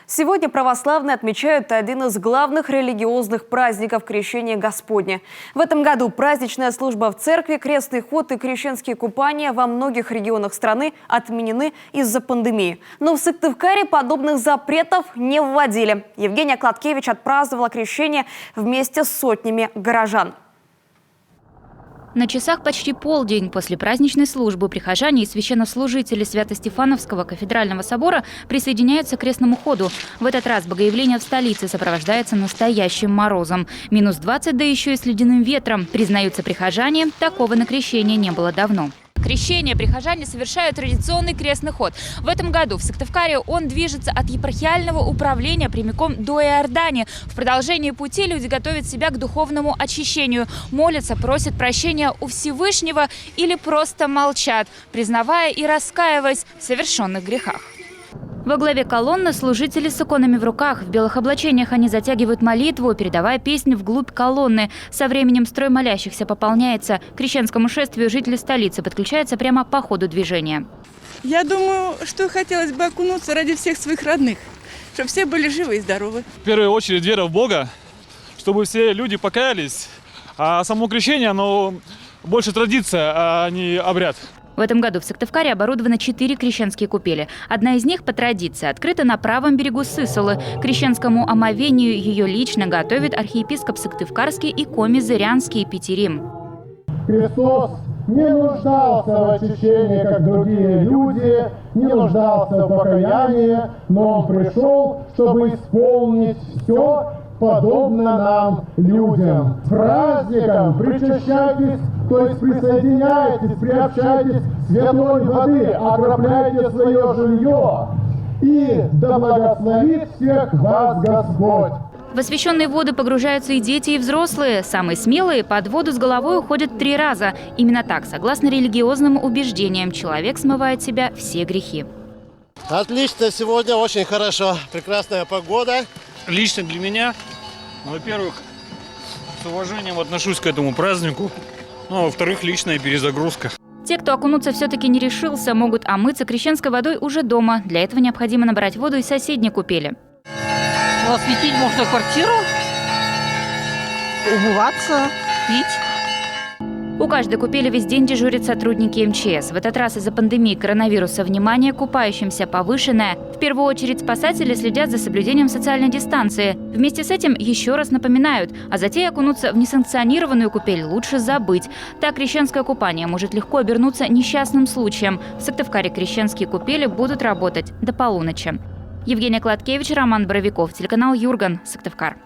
Сегодня православные отмечают один из главных религиозных праздников – Крещение Господне. В этом году праздничная служба в церкви, крестный ход и крещенские купания во многих регионах страны отменены из-за пандемии. Но в Сыктывкаре подобных запретов не вводили. Евгения Кладкевич отпраздновала крещение вместе с сотнями горожан. На часах почти полдень. После праздничной службы прихожане и священнослужители Свято-Стефановского кафедрального собора присоединяются к крестному ходу. В этот раз богоявление в столице сопровождается настоящим морозом. -20, да еще и с ледяным ветром. Признаются прихожане, такого на крещение не было давно. Крещение прихожане совершают традиционный крестный ход. В этом году в Сыктывкаре он движется от епархиального управления прямиком до Иордани. В продолжении пути люди готовят себя к духовному очищению. Молятся, просят прощения у Всевышнего или просто молчат, признавая и раскаиваясь в совершенных грехах. Во главе колонны служители с иконами в руках. В белых облачениях они затягивают молитву, передавая песнь вглубь колонны. Со временем строй молящихся пополняется. К крещенскому шествию жители столицы подключаются прямо по ходу движения. Я думаю, что хотелось бы окунуться ради всех своих родных, чтобы все были живы и здоровы. В первую очередь вера в Бога, чтобы все люди покаялись. А само крещение, оно больше традиция, а не обряд. В этом году в Сыктывкаре оборудовано 4 крещенские купели. Одна из них, по традиции, открыта на правом берегу Сысолы. К крещенскому омовению ее лично готовит архиепископ Сыктывкарский и коми-зырянский Петерим. Христос не нуждался в очищении, как другие люди, не нуждался в покаянии, но Он пришел, чтобы исполнить все, подобно нам, людям. С праздником причащайтесь, то есть присоединяйтесь, приобщайтесь святой воды, окропляйте свое жилье, и да благословит всех вас Господь. В освященные воды погружаются и дети, и взрослые. Самые смелые под воду с головой уходят 3 раза. Именно так, согласно религиозным убеждениям, человек смывает с себя все грехи. Отлично, сегодня очень хорошо. Прекрасная погода. Лично для меня, во-первых, с уважением отношусь к этому празднику. Ну, а во-вторых, личная перезагрузка. Те, кто окунуться все-таки не решился, могут омыться крещенской водой уже дома. Для этого необходимо набрать воду из соседней купели. Осветить можно квартиру, умываться, пить. У каждой купели весь день дежурят сотрудники МЧС. В этот раз из-за пандемии коронавируса внимание к купающимся повышенное. В первую очередь спасатели следят за соблюдением социальной дистанции. Вместе с этим еще раз напоминают, о затее окунуться в несанкционированную купель лучше забыть. Так крещенское купание может легко обернуться несчастным случаем. В Сыктывкаре крещенские купели будут работать до полуночи. Евгения Кладкевич, Роман Боровиков, телеканал Юрган, Сыктывкар.